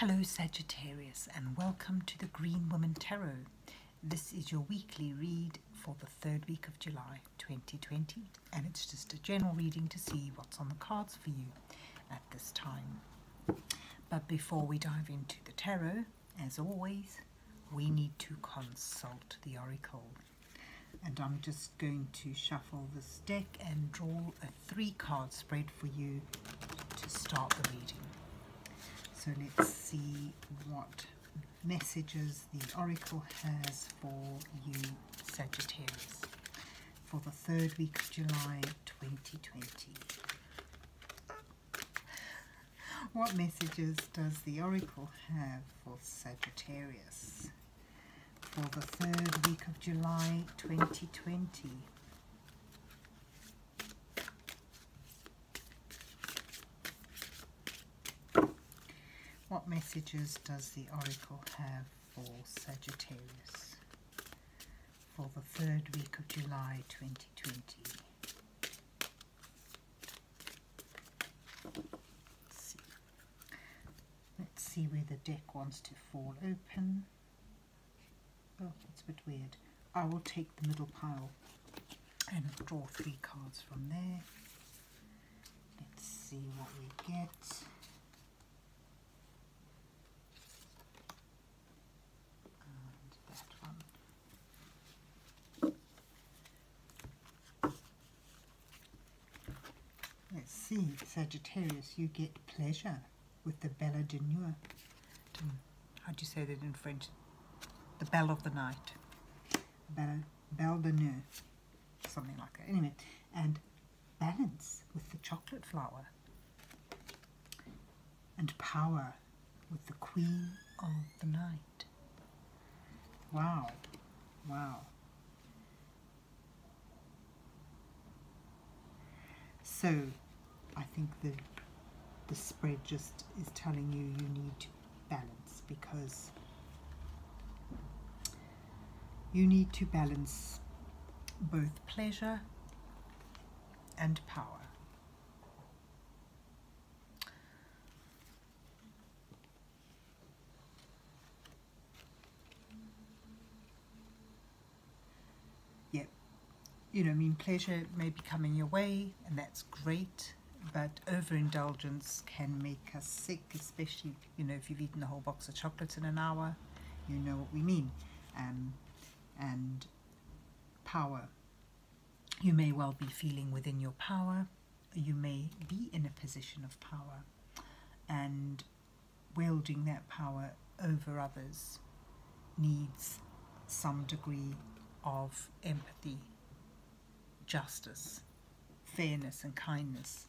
Hello Sagittarius and welcome to the Green Woman Tarot. This is your weekly read for the third week of July 2020 and it's just a general reading to see what's on the cards for you at this time. But before we dive into the tarot, as always, we need to consult the oracle. And I'm just going to shuffle this deck and draw a 3-card spread for you to start the reading. So let's see what messages the oracle has for you, Sagittarius, for the third week of July 2020. What messages does the oracle have for Sagittarius for the third week of July 2020? What messages does the oracle have for Sagittarius for the third week of July 2020? Let's see where the deck wants to fall open. Oh, it's a bit weird. I will take the middle pile and draw 3 cards from there. Let's see what we get. Let's see, Sagittarius, you get pleasure with the belle de nuit. How do you say that in French? The belle of the night. Belle de nuit. Something like that. Anyway, and balance with the chocolate flower. And power with the queen of the night. Wow. Wow. So, I think the spread just is telling you need to balance, because you need to balance both pleasure and power. Yep. You know, I mean, pleasure may be coming your way, and that's great, but overindulgence can make us sick, especially, you know, if you've eaten a whole box of chocolates in an hour, you know what we mean. And power. You may well be feeling within your power, you may be in a position of power, and wielding that power over others needs some degree of empathy, justice, fairness and kindness.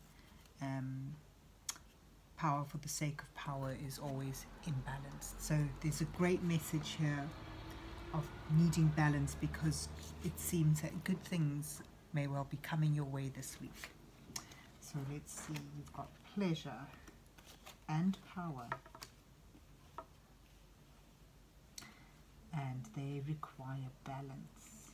Power for the sake of power is always imbalanced. So there's a great message here of needing balance, because it seems that good things may well be coming your way this week. So let's see, we've got pleasure and power, and they require balance.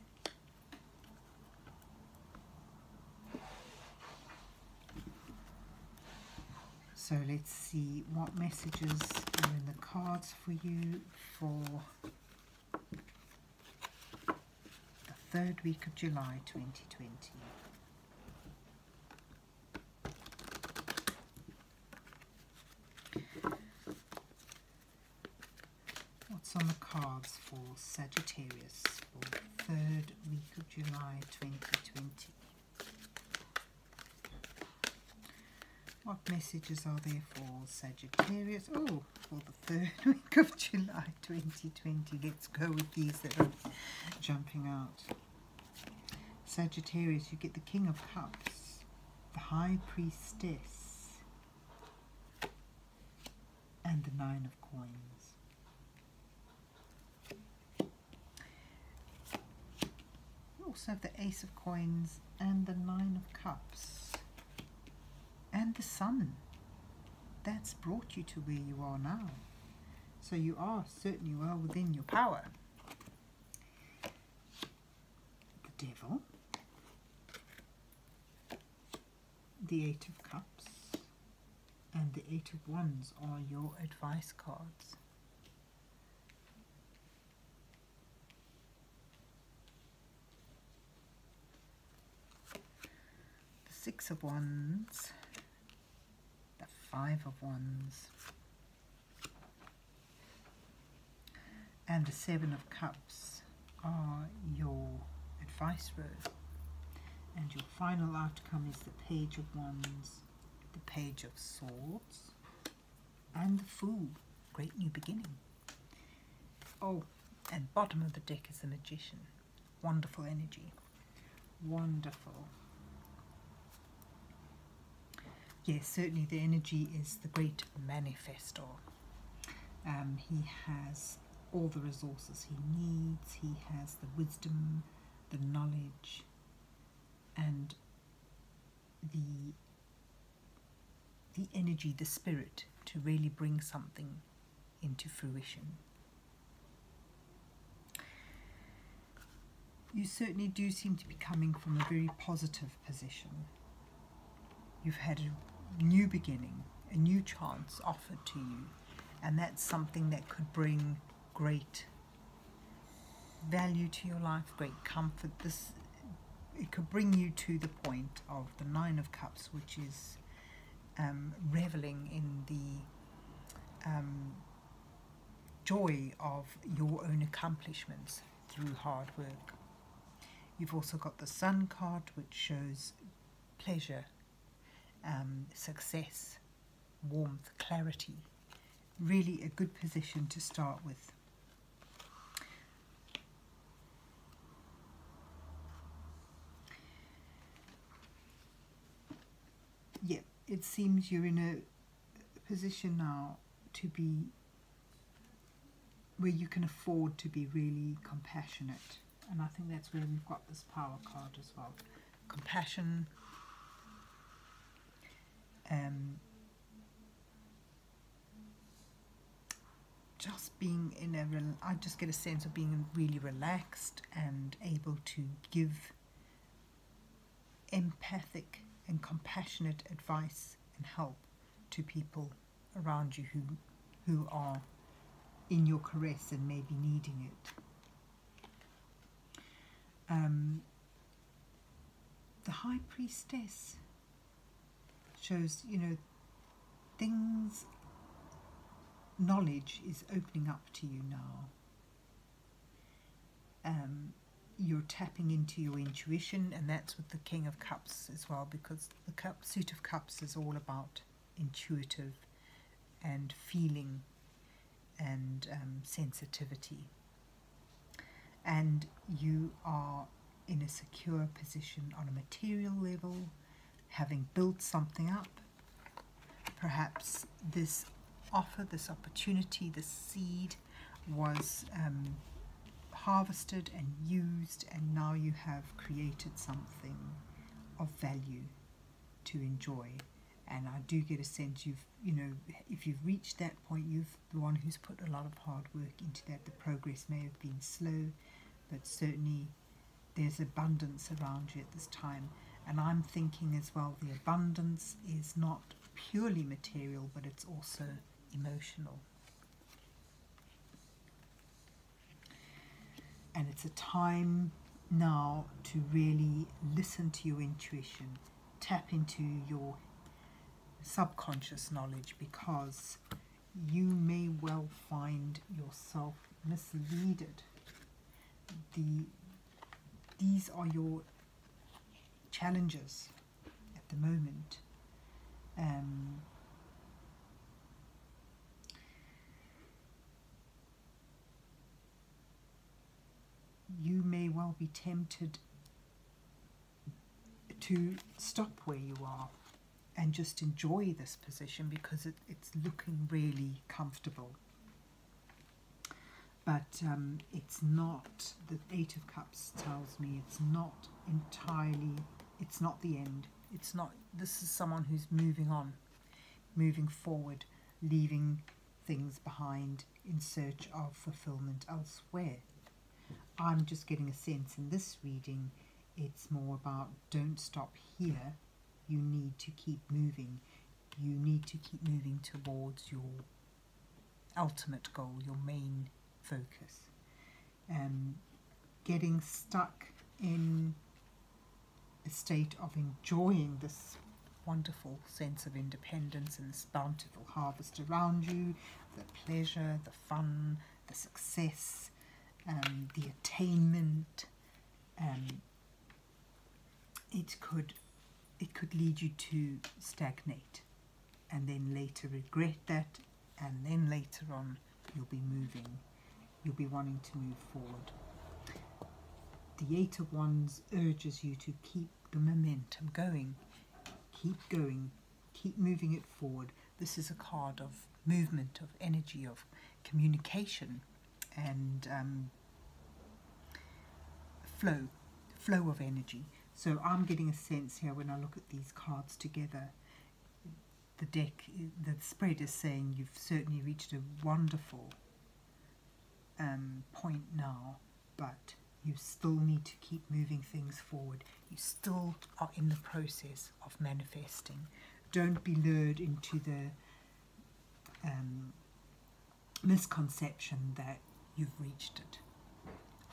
So let's see what messages are in the cards for you for the third week of July 2020. What's on the cards for Sagittarius for the third week of July 2020? What messages are there for Sagittarius? Oh, for the third week of July 2020. Let's go with these that are jumping out. Sagittarius, you get the King of Cups, the High Priestess, and the 9 of Coins. You also have the Ace of Coins and the 9 of Cups. And the Sun. That's brought you to where you are now. So you are certainly well within your power. The Devil. The 8 of Cups. And the Eight of Wands are your advice cards. The Six of Wands, the Five of Wands, and the Seven of Cups are your advice row. And your final outcome is the Page of Wands, the Page of Swords, and the Fool, great new beginning. Oh, and bottom of the deck is the Magician. Wonderful energy. Wonderful. Yes, certainly the energy is the great manifestor. He has all the resources he needs. He has the wisdom, the knowledge, and the energy, the spirit to really bring something into fruition. You certainly do seem to be coming from a very positive position. You've had a new beginning, a new chance offered to you, and that's something that could bring great value to your life, great comfort. It could bring you to the point of the Nine of Cups, which is reveling in the joy of your own accomplishments through hard work. You've also got the Sun card, which shows pleasure, success, warmth, clarity. Really a good position to start with. Yeah, it seems you're in a position now to be where you can afford to be really compassionate. And I think that's where we've got this Power card as well. Compassion, just being in I just get a sense of being really relaxed and able to give empathic and compassionate advice and help to people around you who are in your caress and maybe needing it. The High Priestess shows, knowledge is opening up to you now. You're tapping into your intuition, and that's with the King of Cups as well, because the Suit of Cups is all about intuitive and feeling and sensitivity. And you are in a secure position on a material level, having built something up. Perhaps this offer, this opportunity, this seed was harvested and used, and now you have created something of value to enjoy. And I do get a sense if you've reached that point, you've the one who's put a lot of hard work into that. The progress may have been slow, but certainly there's abundance around you at this time. And I'm thinking as well, the abundance is not purely material, but it's also emotional. And it's a time now to really listen to your intuition, tap into your subconscious knowledge, because you may well find yourself misleaded. These are your challenges at the moment. You may well be tempted to stop where you are and just enjoy this position because it's looking really comfortable. But it's not, the Eight of Cups tells me it's not entirely, it's not the end. It's not, this is someone who's moving on, moving forward, leaving things behind in search of fulfillment elsewhere. I'm just getting a sense in this reading, it's more about don't stop here, you need to keep moving. you need to keep moving towards your ultimate goal, your main focus. Getting stuck in a state of enjoying this wonderful sense of independence and this bountiful harvest around you, the pleasure, the fun, the success, the attainment. It could lead you to stagnate and then later regret that, and then later on you'll be wanting to move forward. The Eight of Wands urges you to keep the momentum going. Keep going, keep moving it forward. This is a card of movement, of energy, of communication, and flow of energy. So I'm getting a sense here when I look at these cards together. The spread is saying you've certainly reached a wonderful point now, but you still need to keep moving things forward. You still are in the process of manifesting. Don't be lured into the misconception that you've reached it.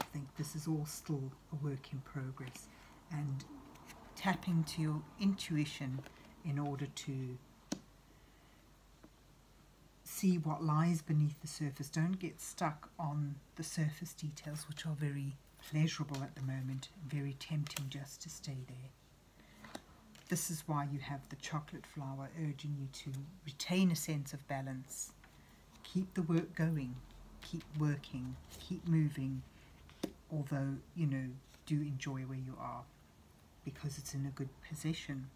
I think this is all still a work in progress, and tap into your intuition in order to see what lies beneath the surface. Don't get stuck on the surface details, which are very pleasurable at the moment, very tempting just to stay there. This is why you have the chocolate flower urging you to retain a sense of balance. Keep the work going, keep working, keep moving, although, you know, do enjoy where you are because it's in a good position.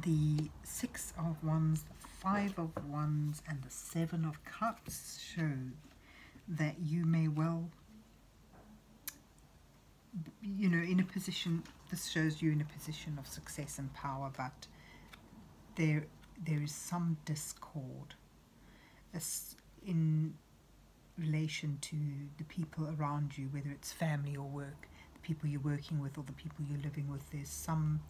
The Six of Wands, the Five of Wands, and the Seven of Cups show that you may well, you know, in a position, this shows you in a position of success and power, but there is some discord in relation to the people around you, whether it's family or work, the people you're working with or the people you're living with. There's some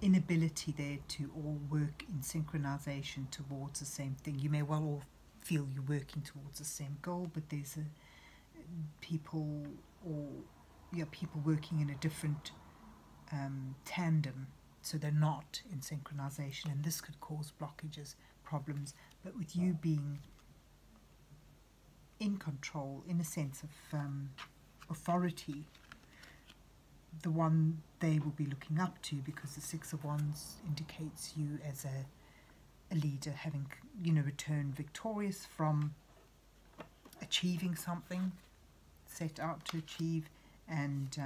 inability there to all work in synchronization towards the same thing. You may well all feel you're working towards the same goal, but there's people working in a different tandem, so they're not in synchronization, and this could cause blockages, problems. But with you being in control, in a sense of authority, the one they will be looking up to, because the Six of Wands indicates you as a leader, having, you know, returned victorious from achieving something set out to achieve, and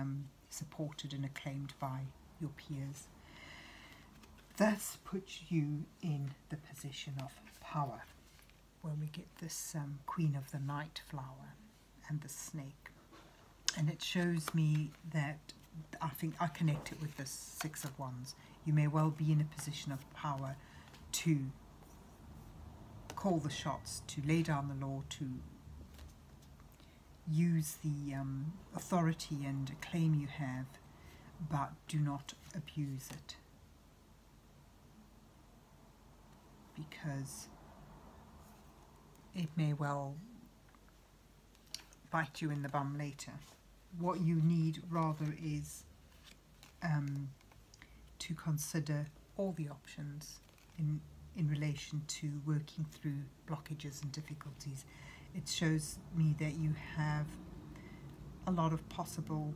supported and acclaimed by your peers. Thus puts you in the position of power when we get this Queen of the Night flower and the snake. And it shows me that I think I connect it with this Six of Wands. You may well be in a position of power to call the shots, to lay down the law, to use the authority and acclaim you have, but do not abuse it, because it may well bite you in the bum later. What you need rather is to consider all the options in relation to working through blockages and difficulties. It shows me that you have a lot of possible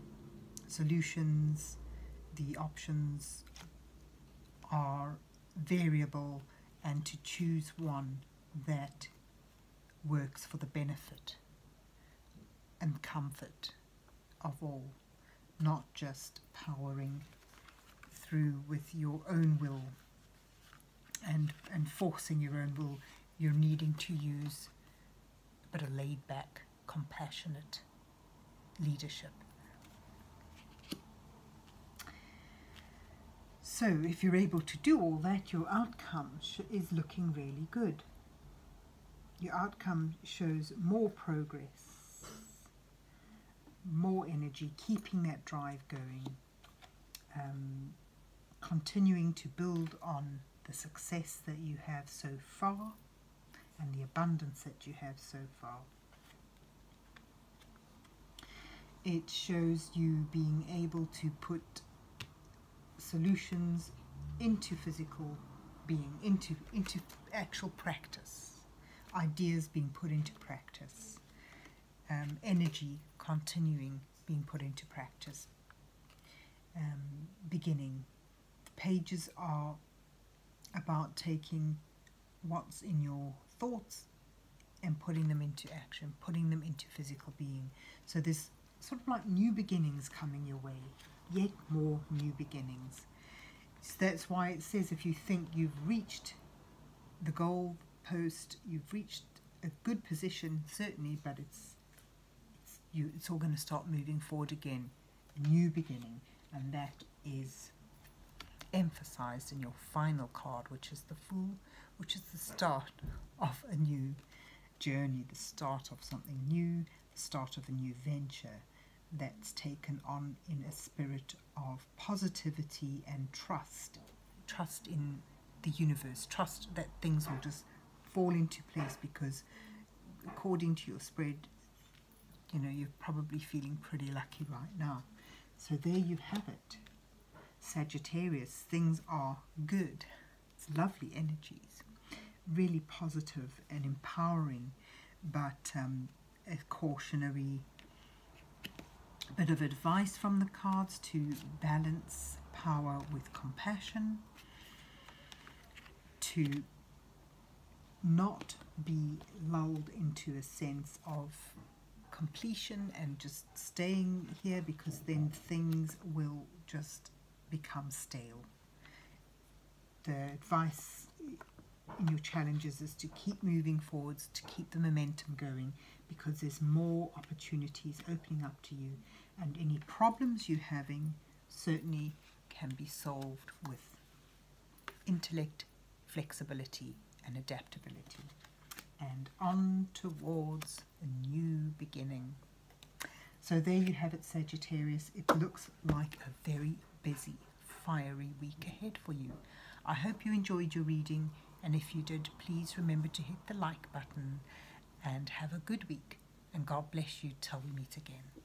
solutions. The options are variable, and to choose one that works for the benefit and comfort of all, not just powering through with your own will and forcing your own will. You're needing to use but a laid-back, compassionate leadership. So if you're able to do all that, your outcome is looking really good. Your outcome shows more progress, more energy, keeping that drive going, continuing to build on the success that you have so far and the abundance that you have so far. It shows you being able to put solutions into physical being, into actual practice, ideas being put into practice, energy continuing being put into practice, beginning. The pages are about taking what's in your thoughts and putting them into action, putting them into physical being. So there's sort of like new beginnings coming your way, yet more new beginnings. So that's why it says if you think you've reached the goal post, you've reached a good position, certainly, but it's all going to start moving forward again, new beginning, and that is emphasized in your final card, which is the Fool, which is the start of a new journey, the start of something new, the start of a new venture that's taken on in a spirit of positivity and trust in the universe, trust that things will just fall into place, because according to your spread, you know, you're probably feeling pretty lucky right now. So there you have it, Sagittarius. Things are good. It's lovely energies, really positive and empowering, but a cautionary bit of advice from the cards to balance power with compassion, to not be lulled into a sense of completion and just staying here, because then things will just become stale. The advice in your challenges is to keep moving forwards, to keep the momentum going, because there's more opportunities opening up to you, and any problems you're having certainly can be solved with intellect, flexibility and adaptability, and on towards a new beginning. So there you have it, Sagittarius. It looks like a very busy, fiery week ahead for you. I hope you enjoyed your reading, and if you did, please remember to hit the like button, and have a good week, and God bless you till we meet again.